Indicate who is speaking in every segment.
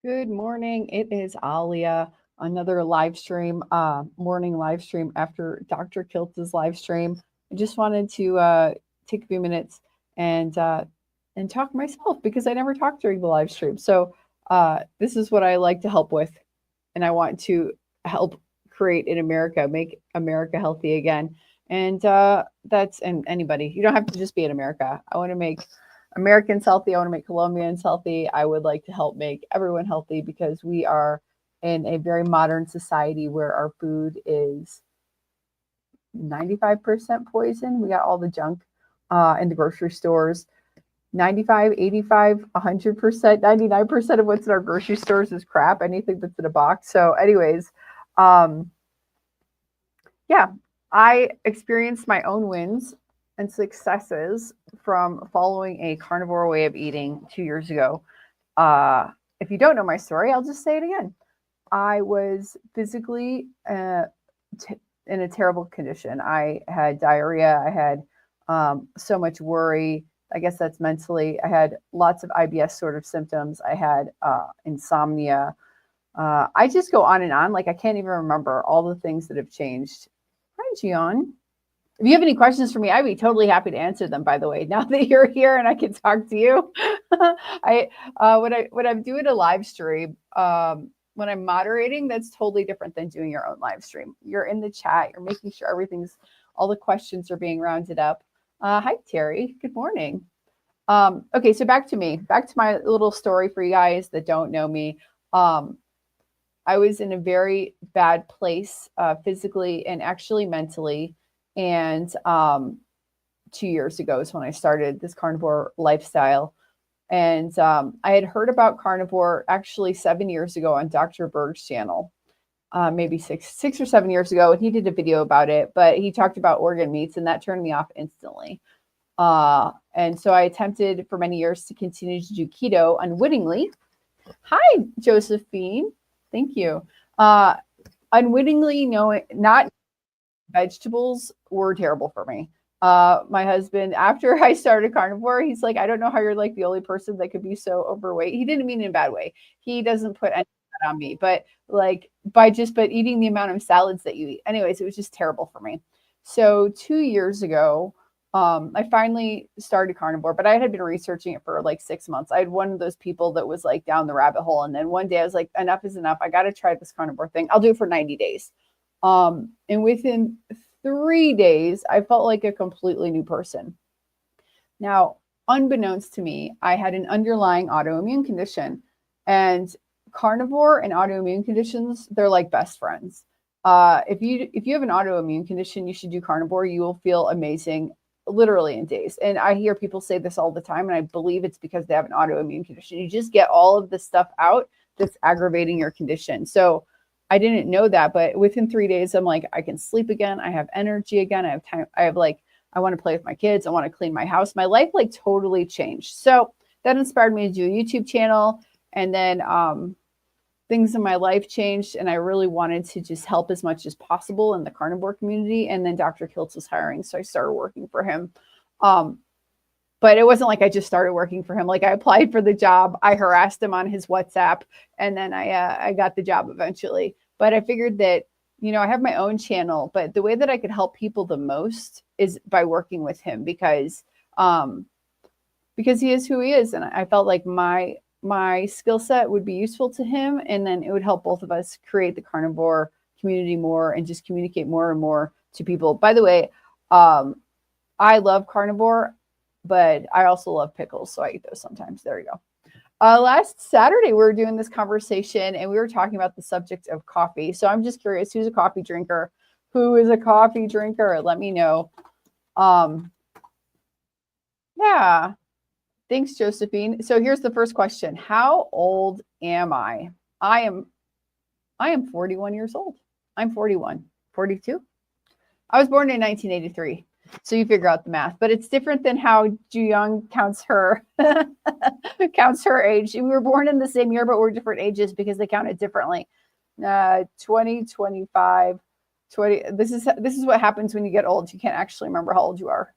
Speaker 1: Good morning. It is Alia, another live stream, morning live stream after Dr. Kiltz's live stream. I just wanted to take a few minutes and uh, and talk myself because I never talked during the live stream. So this is what I like to help with, and I want to help create in America, make America healthy again. And and anybody. You don't have to just be in America. I want to make Americans healthy. I want to make Colombians healthy. I would like to help make everyone healthy because we are in a very modern society where our food is 95% poison. We got all the junk in the grocery stores. 95, 85, 100%, 99% of what's in our grocery stores is crap. Anything that's in a box. So, anyways, um, yeah, I experienced my own wins and successes from following a carnivore way of eating 2 years ago. Uh, if you don't know my story, I'll just say it again. I was physically t- in a terrible condition. I had diarrhea. I had so much worry. I guess that's mentally. I had lots of IBS sort of symptoms. I had insomnia. I just go on and on. Like I can't even remember all the things that have changed. Hi, Gian. If you have any questions for me, I'd be totally happy to answer them. By the way, now that you're here and I can talk to you, I when I'm doing a live stream, when I'm moderating, that's totally different than doing your own live stream. You're in the chat. You're making sure all the questions are being rounded up. Hi, Terry. Good morning. Okay, so back to my little story for you guys that don't know me. Um, I was in a very bad place physically and actually mentally. And 2 years ago is when I started this carnivore lifestyle. And I had heard about carnivore actually 7 years ago on Dr. Berg's channel, maybe six or 7 years ago. And he did a video about it, but he talked about organ meats and that turned me off instantly. And so I attempted for many years to continue to do keto unwittingly. Hi, Josephine. Thank you. Uh, Unwittingly knowing not vegetables were terrible for me. My husband, after I started carnivore, he's like, I don't know how you're like the only person that could be so overweight. He didn't mean it in a bad way. He doesn't put any of that on me, but like but eating the amount of salads that you eat. Anyways, it was just terrible for me. So 2 years ago, I finally started carnivore, but I had been researching it for like 6 months. I had one of those people that was like down the rabbit hole. And then one day I was like, enough is enough. I got to try this carnivore thing. I'll do it for 90 days. And within 3 days, I felt like a completely new person. Now, unbeknownst to me, I had an underlying autoimmune condition, and carnivore and autoimmune conditions, they're like best friends. If you have an autoimmune condition, you should do carnivore. You will feel amazing literally in days. And I hear people say this all the time, and I believe it's because they have an autoimmune condition. You just get all of the stuff out that's aggravating your condition. So I didn't know that, but within 3 days, I'm like, I can sleep again. I have energy again. I have time. I have like, I want to play with my kids. I want to clean my house. My life like totally changed. So that inspired me to do a YouTube channel. And then things in my life changed. And I really wanted to just help as much as possible in the carnivore community. And then Dr. Kiltz was hiring. So I started working for him. Um, but it wasn't like I just started working for him. Like I applied for the job, I harassed him on his WhatsApp, and then I got the job eventually. But I figured that I have my own channel, but the way that I could help people the most is by working with him um, because he is who he is, and I felt like my skill set would be useful to him, and then it would help both of us create the carnivore community more and just communicate more and more to people. By the way, um, I love carnivore, but I also love pickles, so I eat those sometimes. There you go. Last Saturday, we were doing this conversation and we were talking about the subject of coffee. So I'm just curious, who's a coffee drinker? Who is a coffee drinker? Let me know. Um, yeah. Thanks, Josephine. So here's the first question. How old am I? I am I am 41 years old. I'm 41. 42? I was born in 1983. So you figure out the math, but it's different than how Ju Young counts her counts her age. We were born in the same year, but we're different ages because they count it differently. 20, 25, 20. This is what happens when you get old. You can't actually remember how old you are.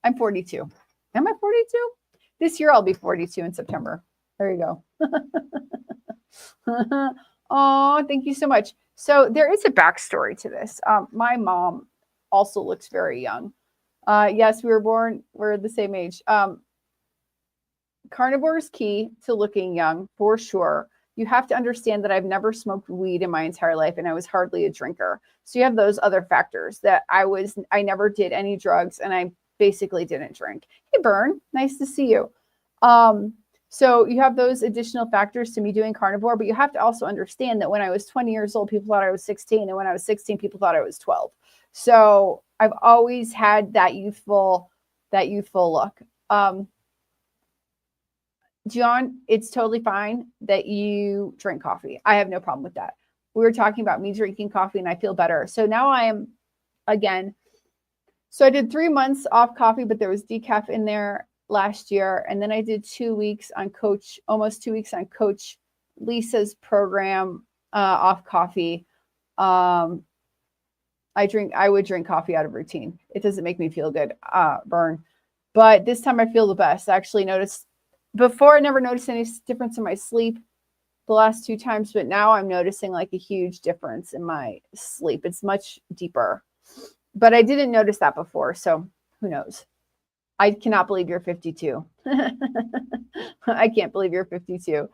Speaker 1: I'm 42. Am I 42? This year I'll be 42 in September. There you go. Oh, thank you so much. So there is a backstory to this. My mom also looks very young. Yes, we're the same age. Carnivore is key to looking young for sure. You have to understand that I've never smoked weed in my entire life and I was hardly a drinker. So you have those other factors that I never did any drugs and I basically didn't drink. Hey, Bern, nice to see you. So you have those additional factors to me doing carnivore, but you have to also understand that when I was 20 years old, people thought I was 16. And when I was 16, people thought I was 12. So I've always had that youthful look. John, it's totally fine that you drink coffee. I have no problem with that. We were talking about me drinking coffee and I feel better. So now I am again. So I did 3 months off coffee, but there was decaf in there last year. And then I did 2 weeks on almost 2 weeks on Coach Lisa's program off coffee. I would drink coffee out of routine. It doesn't make me feel good, Burn. But this time I feel the best. I actually noticed before I never noticed any difference in my sleep the last 2 times, but now I'm noticing like a huge difference in my sleep. It's much deeper, but I didn't notice that before. So who knows? I cannot believe you're 52. I can't believe you're 52.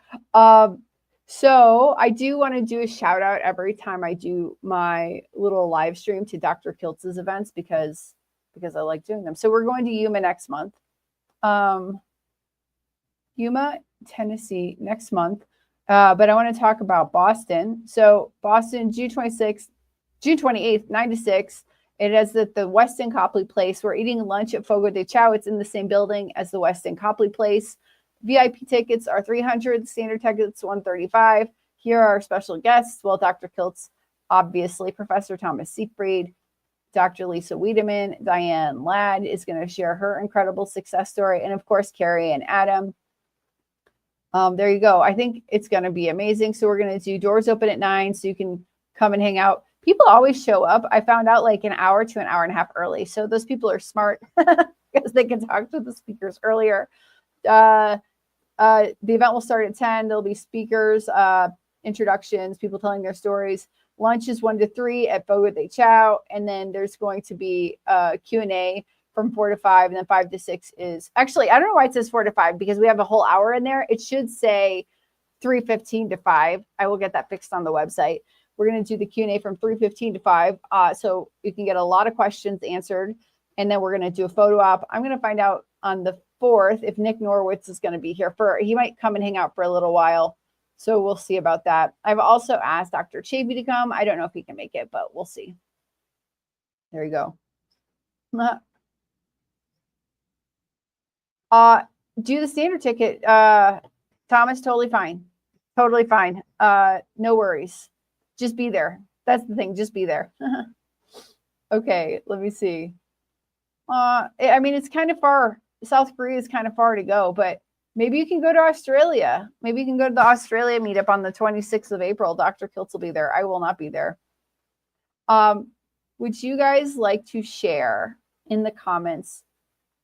Speaker 1: So I do want to do a shout out every time I do my little live stream to Dr. Kiltz's events because I like doing them. So we're going to Yuma next month. Yuma, Tennessee next month. But I want to talk about Boston. So Boston, June 28th, 9 to 6. It is at the Westin Copley Place. We're eating lunch at Fogo de Chao. It's in the same building as the Westin Copley Place. VIP tickets are $300. Standard tickets $135. Here are our special guests. Well, Dr. Kiltz, obviously, Professor Thomas Siegfried, Dr. Lisa Wiedemann, Diane Ladd is going to share her incredible success story, and of course, Carrie and Adam. There you go. I think it's going to be amazing. So we're going to do doors open at 9 so you can come and hang out. People always show up. I found out like an hour to an hour and a half early. So those people are smart because they can talk to the speakers earlier. The event will start at 10. There'll be speakers, introductions, people telling their stories. Lunch is 1 to 3 at Fogo de Chao. And then there's going to be a Q&A from 4 to 5. And then 5 to 6 is actually, I don't know why it says 4 to 5 because we have a whole hour in there. It should say 3:15 to 5. I will get that fixed on the website. We're going to do the Q&A from 3:15 to 5. So you can get a lot of questions answered. And then we're going to do a photo op. I'm going to find out on the 4th if Nick Norwitz is going to be here. He might come and hang out for a little while. So we'll see about that. I've also asked Dr. Chavy to come. I don't know if he can make it, but we'll see. There you go. Do the standard ticket. Thomas, totally fine. Totally fine. No worries. Just be there. That's the thing. Just be there. Okay, let me see. I mean, it's kind of far. South Korea is kind of far to go, but maybe you can go to Australia. Maybe you can go to the Australia meetup on the 26th of April. Dr. Kiltz will be there. I will not be there. Would you guys like to share in the comments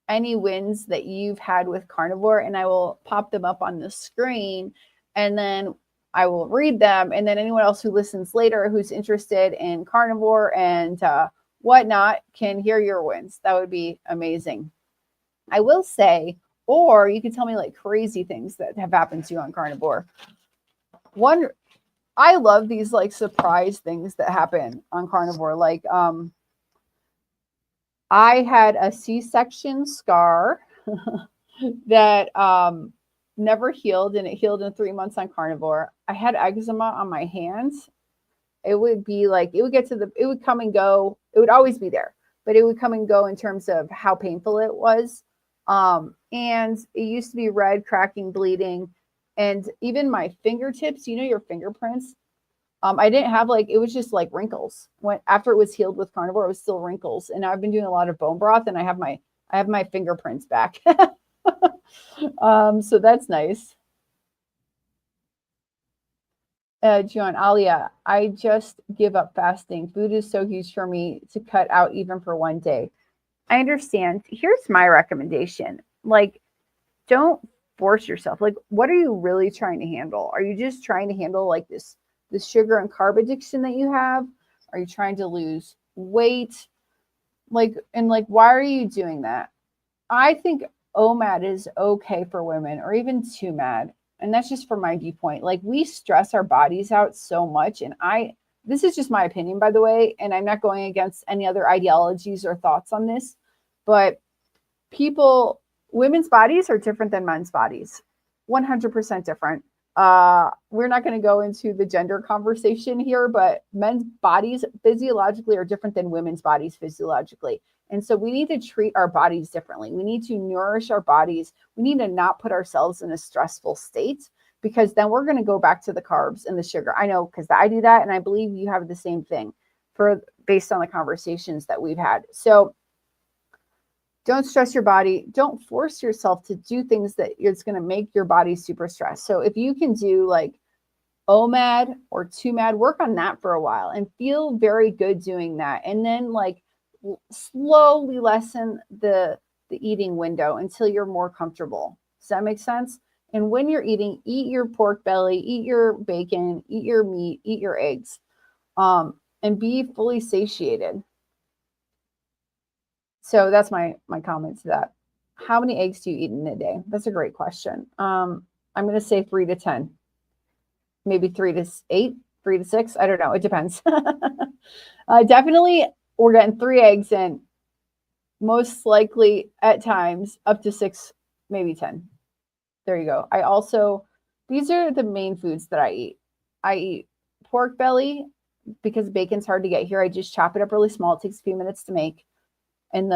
Speaker 1: any wins that you've had with carnivore? And I will pop them up on the screen and then I will read them. And then anyone else who listens later who's interested in carnivore and whatnot can hear your wins. That would be amazing. I will say, or you can tell me like crazy things that have happened to you on carnivore. One, I love these like surprise things that happen on carnivore. Like I had a C-section scar that never healed, and it healed in 3 months on carnivore. I had eczema on my hands. It would be like, it would come and go. It would always be there, but it would come and go in terms of how painful it was. And it used to be red, cracking, bleeding. And even my fingertips, you know, your fingerprints, I didn't have like, it was just like wrinkles. After it was healed with carnivore, it was still wrinkles. And I've been doing a lot of bone broth and I have my fingerprints back. So that's nice. John, Alia, I just give up fasting. Food is so huge for me to cut out even for one day. I understand. Here's my recommendation. Like, don't force yourself. Like, what are you really trying to handle? Are you just trying to handle like this sugar and carb addiction that you have? Are you trying to lose weight? Like, and like, why are you doing that? I think OMAD is okay for women, or even 2MAD. And that's just from my viewpoint. Like, we stress our bodies out so much. And this is just my opinion, by the way, and I'm not going against any other ideologies or thoughts on this, but women's bodies are different than men's bodies, 100% different. We're not going to go into the gender conversation here, but men's bodies physiologically are different than women's bodies physiologically. And so we need to treat our bodies differently. We need to nourish our bodies. We need to not put ourselves in a stressful state, because then we're going to go back to the carbs and the sugar. I know, because I do that. And I believe you have the same thing based on the conversations that we've had. So don't stress your body. Don't force yourself to do things that it's going to make your body super stressed. So if you can do like OMAD or 2MAD, work on that for a while and feel very good doing that. And then like slowly lessen the eating window until you're more comfortable. Does that make sense? And when you're eating, eat your pork belly, eat your bacon, eat your meat, eat your eggs, and be fully satiated. So that's my comment to that. How many eggs do you eat in a day? That's a great question. I'm going to say 3 to 10, maybe 3 to 8, 3 to 6. I don't know. It depends. Definitely, we're getting 3 eggs in, most likely at times up to 6, maybe 10. There you go. These are the main foods that I eat. I eat pork belly because bacon's hard to get here. I just chop it up really small. It takes a few minutes to make on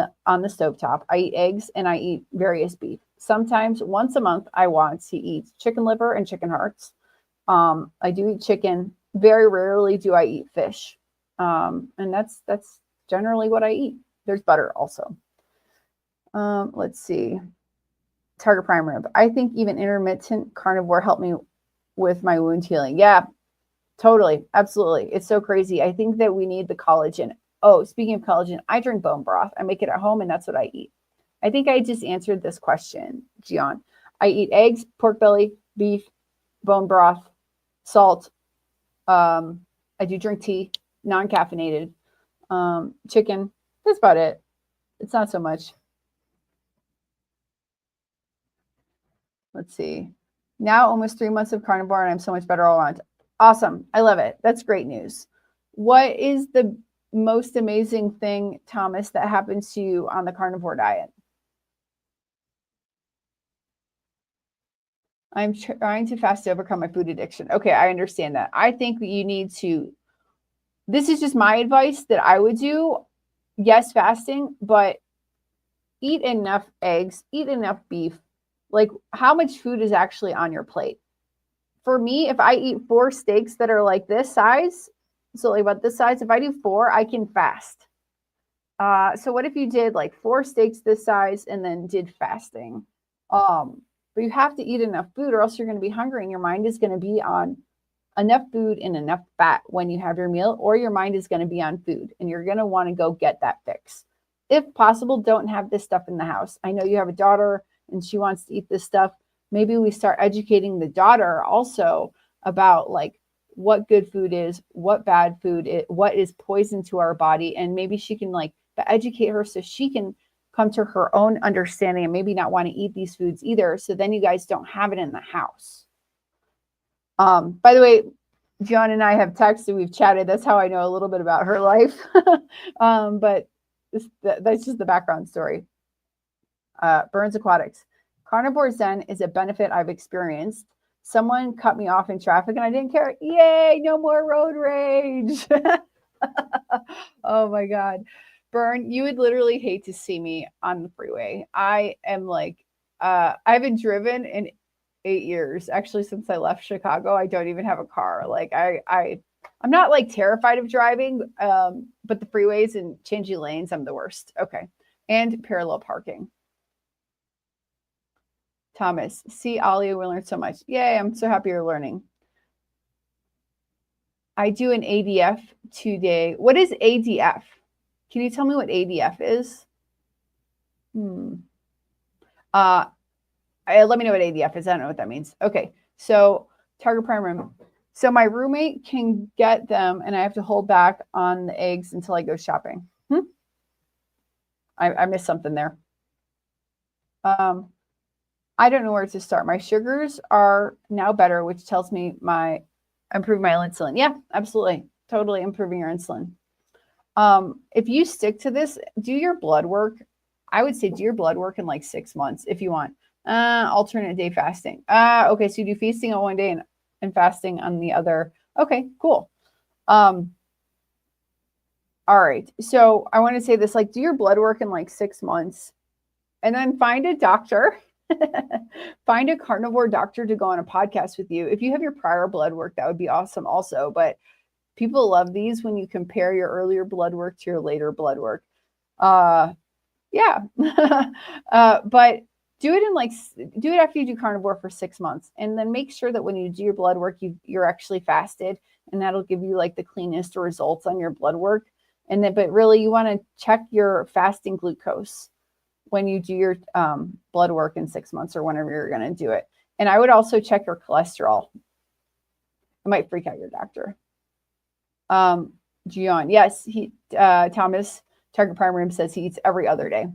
Speaker 1: the stovetop. I eat eggs and I eat various beef. Sometimes once a month, I want to eat chicken liver and chicken hearts. I do eat chicken. Very rarely do I eat fish. And that's generally what I eat. There's butter also. Let's see. Target prime rib. I think even intermittent carnivore helped me with my wound healing. Yeah, totally. Absolutely. It's so crazy. I think that we need the collagen. Oh, speaking of collagen, I drink bone broth. I make it at home and that's what I eat. I think I just answered this question, Gian. I eat eggs, pork belly, beef, bone broth, salt. I do drink tea, non-caffeinated, chicken. That's about it. It's not so much. Let's see. Now almost 3 months of carnivore and I'm so much better all around. Awesome. I love it. That's great news. What is the most amazing thing, Thomas, that happens to you on the carnivore diet? I'm trying to fast to overcome my food addiction. Okay, I understand that. I think you need to, this is just my advice that I would do. Yes, fasting, but eat enough eggs, eat enough beef. Like, how much food is actually on your plate? For me, if I eat 4 steaks that are like this size, so like about this size, if I do 4, I can fast. So what if you did like 4 steaks this size and then did fasting? But you have to eat enough food or else you're going to be hungry and your mind is going to be on enough food and enough fat when you have your meal, or your mind is going to be on food and you're going to want to go get that fix. If possible, don't have this stuff in the house. I know you have a daughter and she wants to eat this stuff. Maybe we start educating the daughter also about like what good food is, what bad food is, what is poison to our body. And maybe she can like educate her so she can come to her own understanding and maybe not want to eat these foods either. So then you guys don't have it in the house. By the way, John and I have texted, we've chatted. That's how I know a little bit about her life. But that's just the background story. Burns Aquatics. Carnivore Zen is a benefit I've experienced. Someone cut me off in traffic and I didn't care. Yay, no more road rage. Oh my God. Burn, you would literally hate to see me on the freeway. I am like, I haven't driven in 8 years. Actually, since I left Chicago, I don't even have a car. Like I'm not like terrified of driving, but the freeways and changing lanes, I'm the worst. Okay. And parallel parking. Thomas, see, Ollie, we learned so much. Yay, I'm so happy you're learning. I do an ADF today. What is ADF? Can you tell me what ADF is? Let me know what ADF is. I don't know what that means. Okay, so target prime rib. So my roommate can get them, and I have to hold back on the eggs until I go shopping. I missed something there. I don't know where to start. My sugars are now better, which tells me improve my insulin. Yeah, absolutely. Totally improving your insulin. If you stick to this, do your blood work. I would say do your blood work in like 6 months if you want. Alternate day fasting. Okay, so you do feasting on one day and fasting on the other. Okay, cool. All right. So I want to say this, like, do your blood work in like 6 months and then find a doctor. Find a carnivore doctor to go on a podcast with you. If you have your prior blood work, that would be awesome also. But people love these when you compare your earlier blood work to your later blood work. Yeah. But do it after you do carnivore for 6 months, and then make sure that when you do your blood work, you're actually fasted, and that'll give you like the cleanest results on your blood work. And then, but really you want to check your fasting glucose when you do your blood work in 6 months or whenever you're going to do it. And I would also check your cholesterol. It might freak out your doctor. Gian, yes, Thomas, target prime rib says he eats every other day.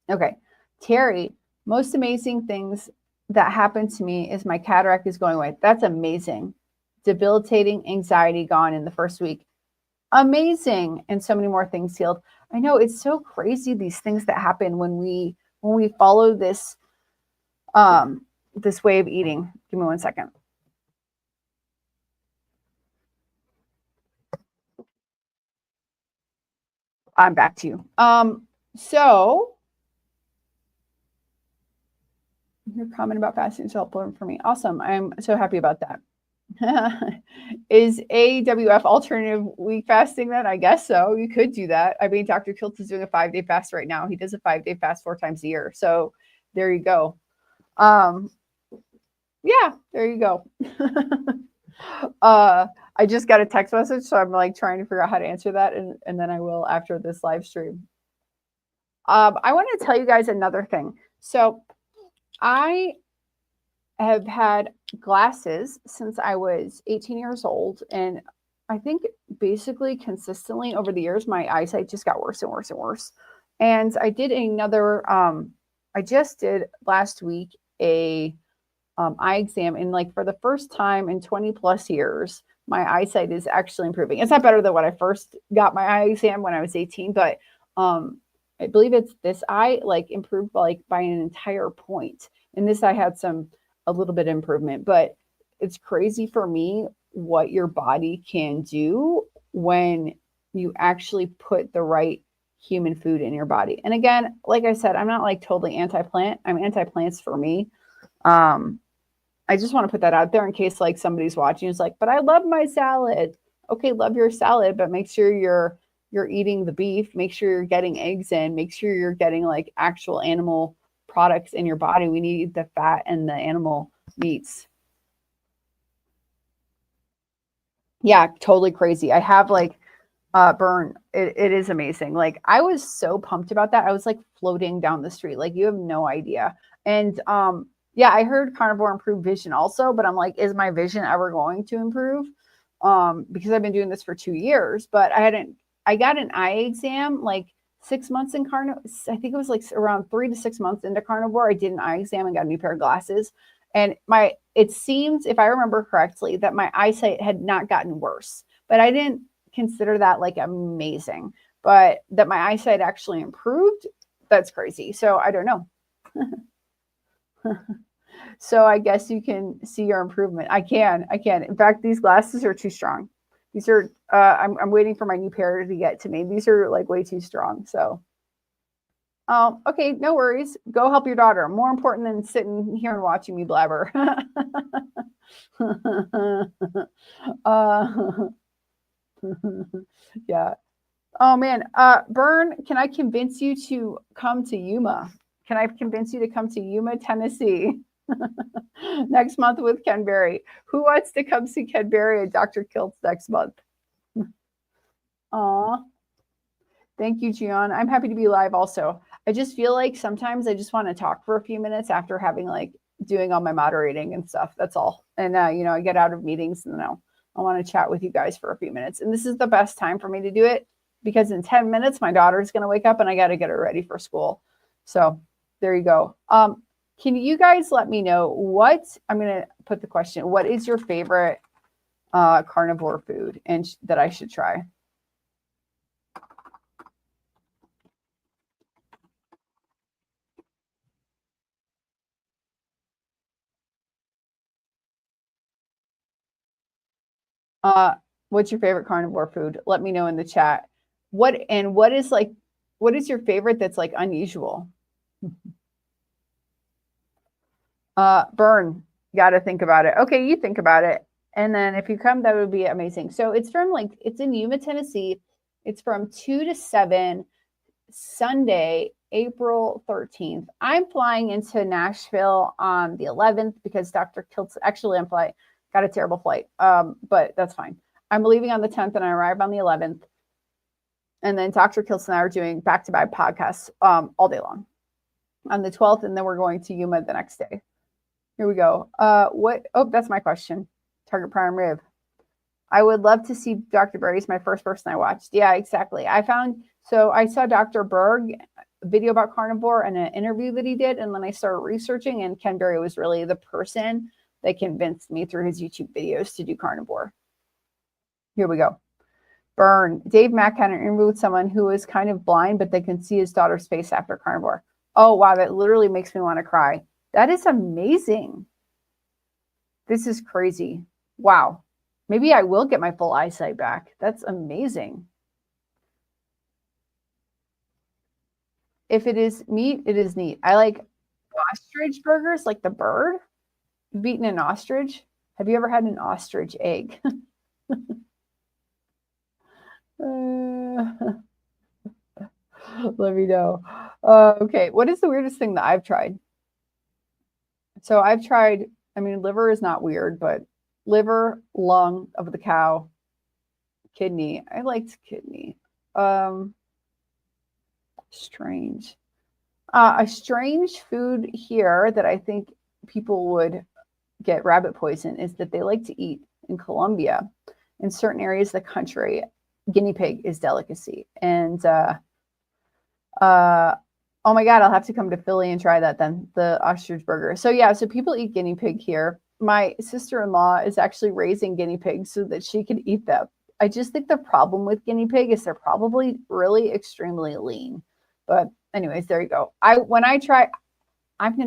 Speaker 1: Okay. Terry, most amazing things that happened to me is my cataract is going away. That's amazing. Debilitating anxiety gone in the first week. Amazing. And so many more things healed. I know, it's so crazy, these things that happen when we follow this this way of eating. Give me 1 second. I'm back to you. So your comment about fasting is helpful for me. Awesome. I'm so happy about that. Is AWF alternative week fasting then? I guess so. You could do that. I mean, Dr. Kiltz is doing a 5-day fast right now. He does a 5-day fast 4 times a year. So there you go. Yeah, there you go. I just got a text message, so I'm like trying to figure out how to answer that, and then I will after this live stream. I want to tell you guys another thing. So I have had glasses since I was 18 years old, and I think basically consistently over the years, my eyesight just got worse and worse and worse. And I did another, I just did last week a eye exam, and like for the first time in 20 plus years, my eyesight is actually improving. It's not better than when I first got my eye exam when I was 18, but I believe it's this eye like improved like by an entire point. And this eye had a little bit of improvement, but it's crazy for me what your body can do when you actually put the right human food in your body. And again, like I said, I'm not like totally anti-plant. I'm anti-plants for me. I just want to put that out there in case like somebody's watching. It's like, but I love my salad. Okay, love your salad, but make sure you're eating the beef. Make sure you're getting eggs in. Make sure you're getting like actual animal products in your body. We need the fat and the animal meats. Yeah, totally crazy. I have like burn. It is amazing. Like I was so pumped about that. I was like floating down the street. Like you have no idea. And yeah, I heard carnivore improve vision also, but I'm like, is my vision ever going to improve? Because I've been doing this for 2 years, but I got an eye exam like 6 months in carnivore. I think it was like around 3 to 6 months into carnivore. I did an eye exam and got a new pair of glasses. And it seems, if I remember correctly, that my eyesight had not gotten worse, but I didn't consider that like amazing. But that my eyesight actually improved, that's crazy. So I don't know. So I guess you can see your improvement. I can. In fact, these glasses are too strong. These are, I'm waiting for my new pair to get to me. These are like way too strong. So, okay, no worries. Go help your daughter. More important than sitting here and watching me blabber. Yeah. Oh man. Bern, can I convince you to come to Yuma? Can I convince you to come to Yuma, Tennessee next month with Ken Berry? Who wants to come see Ken Berry and Dr. Kiltz next month? Aw. Thank you, Gian. I'm happy to be live also. I just feel like sometimes I just want to talk for a few minutes after having like doing all my moderating and stuff. That's all. And I get out of meetings and then I want to chat with you guys for a few minutes. And this is the best time for me to do it because in 10 minutes my daughter's going to wake up and I got to get her ready for school. So there you go. Can you guys let me know I'm going to put the question, what is your favorite carnivore food and that I should try? What's your favorite carnivore food? Let me know in the chat. What is your favorite that's like unusual? Burn. Got to think about it. Okay, you think about it. And then if you come, that would be amazing. So it's in Yuma, Tennessee. It's from 2 to 7, Sunday, April 13th. I'm flying into Nashville on the 11th because Dr. Kiltz, actually I'm flying, got a terrible flight, but that's fine. I'm leaving on the 10th and I arrive on the 11th. And then Dr. Kiltz and I are doing back-to-back podcasts all day long on the 12th. And then we're going to Yuma the next day. Here we go. That's my question. Target prime rib. I would love to see Dr. Berry's my first person I watched. Yeah, exactly. I saw Dr. Berg video about carnivore and an interview that he did. And then I started researching and Ken Berry was really the person that convinced me through his YouTube videos to do carnivore. Here we go. Burn. Dave Mack had an interview with someone who is kind of blind, but they can see his daughter's face after carnivore. Oh, wow. That literally makes me want to cry. That is amazing. This is crazy. Wow. Maybe I will get my full eyesight back. That's amazing. If it is meat, it is neat. I like ostrich burgers, like the bird. You've eaten an ostrich? Have you ever had an ostrich egg? Let me know. Okay, what is the weirdest thing that I've tried? So I've tried, liver is not weird, but liver, lung of the cow, kidney. I liked kidney. Strange. A strange food here that I think people would get rabbit poison is that they like to eat in Colombia, in certain areas of the country, guinea pig is delicacy. And oh my God, I'll have to come to Philly and try that then, the ostrich burger. So yeah, so people eat guinea pig here. My sister-in-law is actually raising guinea pigs so that she can eat them. I just think the problem with guinea pig is they're probably really extremely lean. But anyways, there you go. I'm going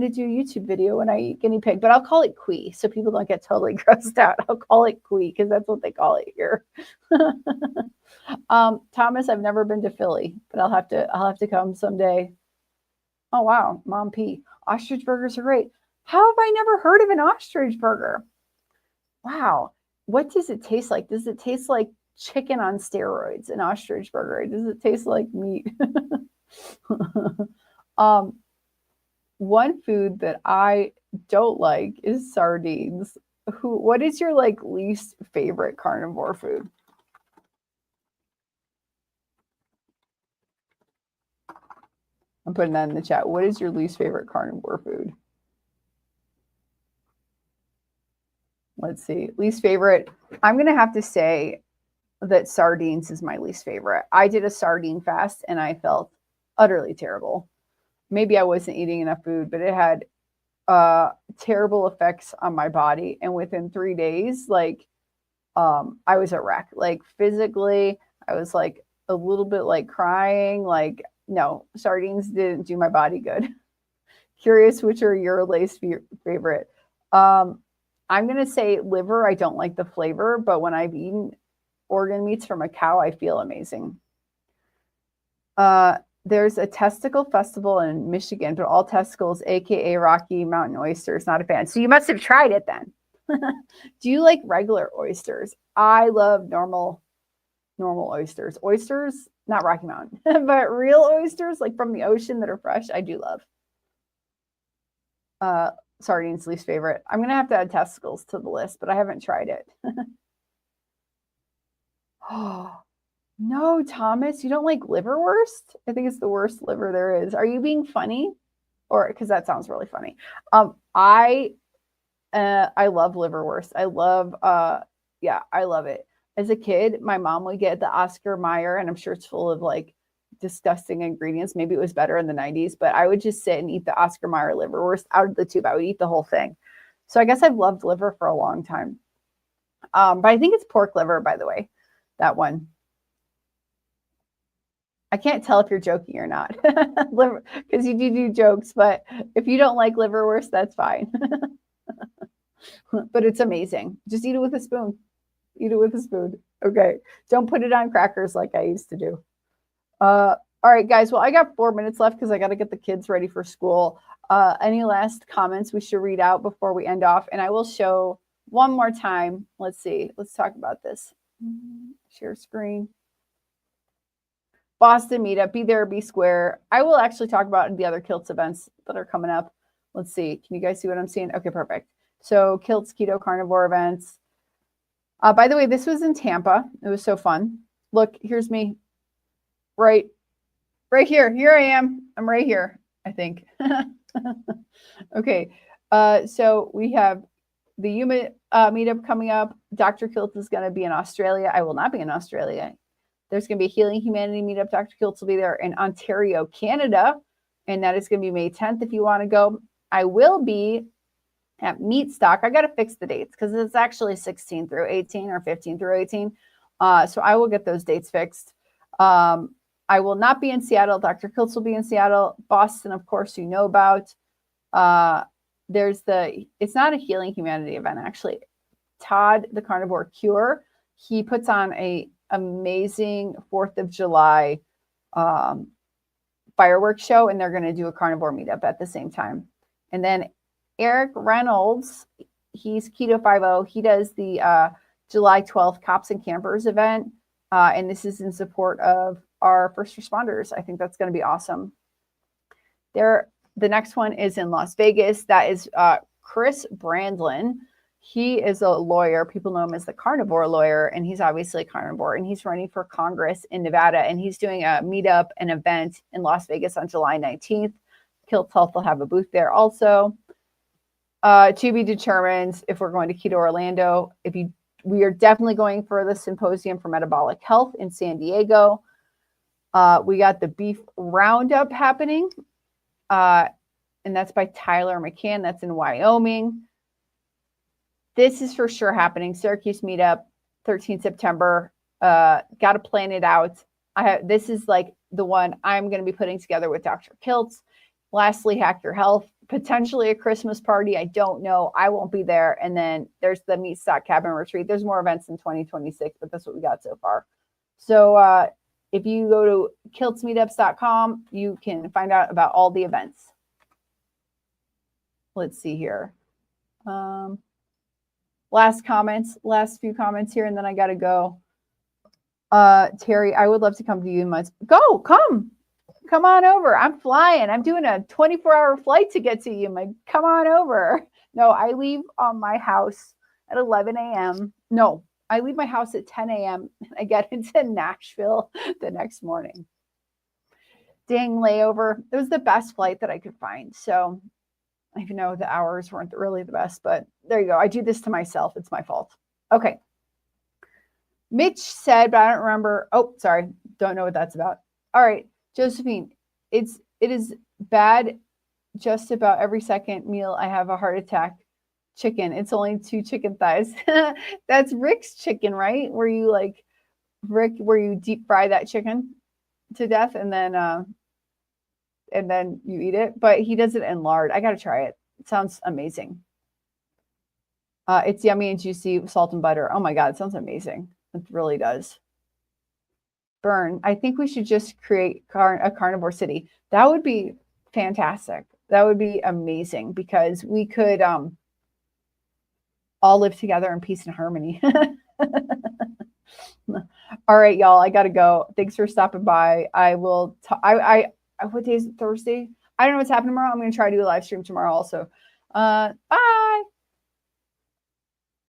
Speaker 1: to do a YouTube video when I eat guinea pig, but I'll call it Quee so people don't get totally grossed out. I'll call it Quee because that's what they call it here. Thomas, I've never been to Philly, but I'll have to come someday. Oh, wow. Mom P. Ostrich burgers are great. How have I never heard of an ostrich burger? Wow. What does it taste like? Does it taste like chicken on steroids, an ostrich burger? Does it taste like meat? One food that I don't like is sardines. What is your least favorite carnivore food? I'm putting that in the chat. What is your least favorite carnivore food? Let's see. Least favorite. I'm going to have to say that sardines is my least favorite. I did a sardine fast and I felt utterly terrible. Maybe I wasn't eating enough food, but it had terrible effects on my body. And within 3 days, I was a wreck. Physically, I was a little bit crying. No, sardines didn't do my body good. Curious, which are your least favorite? I'm going to say liver. I don't like the flavor, but when I've eaten organ meats from a cow, I feel amazing. There's a testicle festival in Michigan, but all testicles, aka Rocky Mountain oysters, not a fan. So you must have tried it then. Do you like regular oysters? I love normal oysters. Oysters, not Rocky Mountain, but real oysters, from the ocean that are fresh, I do love. Sardines, least favorite. I'm going to have to add testicles to the list, but I haven't tried it. Oh, No, Thomas, you don't like liverwurst? I think it's the worst liver there is. Are you being funny? Or because that sounds really funny. I love liverwurst. I love yeah, I love it. As a kid, my mom would get the Oscar Mayer, and I'm sure it's full of like disgusting ingredients. Maybe it was better in the 90s, but I would just sit and eat the Oscar Mayer liverwurst out of the tube. I would eat the whole thing. So I guess I've loved liver for a long time. But I think it's pork liver, by the way, that one. I can't tell if you're joking or not, because you do jokes. But if you don't like liverwurst, that's fine. But it's amazing. Just eat it with a spoon. Eat it with a spoon. Okay. Don't put it on crackers like I used to do. All right, guys. Well, I got 4 minutes left because I got to get the kids ready for school. Any last comments we should read out before we end off? And I will show one more time. Let's see. Let's talk about this. Share screen. Boston meetup. Be there, be square. I will actually talk about the other Kilts events that are coming up. Let's see. Can you guys see what I'm seeing? Okay, perfect. So Kilts Keto Carnivore events. By the way, this was in Tampa. It was so fun. Look, here's me. Right here. Here I am. I'm right here, I think. Okay. So we have the Yuma meetup coming up. Dr. Kilt is going to be in Australia. I will not be in Australia. There's going to be a Healing Humanity meetup. Dr. Kiltz will be there in Ontario, Canada. And that is going to be May 10th if you want to go. I will be at Meatstock. I got to fix the dates because it's actually 16 through 18 or 15 through 18. So I will get those dates fixed. I will not be in Seattle. Dr. Kiltz will be in Seattle. Boston, of course, you know about. It's not a Healing Humanity event, actually. Todd, the Carnivore Cure, he puts on a amazing 4th of July fireworks show, and they're going to do a carnivore meetup at the same time. And then Eric Reynolds, he's Keto 50. He does the July 12th Cops and Campers event, and this is in support of our first responders. I think that's going to be awesome. The next one is in Las Vegas. That is Chris Brandlin. He is a lawyer. People know him as the carnivore lawyer, and he's obviously a carnivore, and he's running for Congress in Nevada, and he's doing a meetup, an event in Las Vegas on July 19th. Kilt Health will have a booth there also. To be determined if we're going to Keto Orlando. We are definitely going for the Symposium for Metabolic Health in San Diego. We got the Beef Roundup happening, and that's by Tyler McCann. That's in Wyoming. This is for sure happening. Syracuse meetup, 13 September. Got to plan it out. This is like the one I'm going to be putting together with Dr. Kiltz. Lastly, Hack Your Health. Potentially a Christmas party. I don't know. I won't be there. And then there's the Meat Stock Cabin Retreat. There's more events in 2026, but that's what we got so far. So if you go to kiltsmeetups.com, you can find out about all the events. Let's see here. Last few comments here, and then I got to go. Terry, I would love to come to you. Come on over. I'm flying. I'm doing a 24-hour flight to get to you. Come on over. No, I leave my house at 11 a.m. No, I leave my house at 10 a.m. and I get into Nashville the next morning. Dang layover. It was the best flight that I could find. So even though the hours weren't really the best, but there you go. I do this to myself. It's my fault. Okay. Mitch said, but I don't remember. Oh, sorry. Don't know what that's about. All right. Josephine, it is bad. Just about every second meal, I have a heart attack. Chicken. It's only 2 chicken thighs. That's Rick's chicken, right? Where you deep fry that chicken to death and then you eat it. But he does it in lard. I got to try it. It sounds amazing. It's yummy and juicy with salt and butter. Oh my God, it sounds amazing. It really does. Burn. I think we should just create a carnivore city. That would be fantastic. That would be amazing because we could all live together in peace and harmony. All right, y'all. I gotta go. Thanks for stopping by. I will. What day is it? Thursday? I don't know what's happening tomorrow. I'm gonna try to do a live stream tomorrow also. Bye.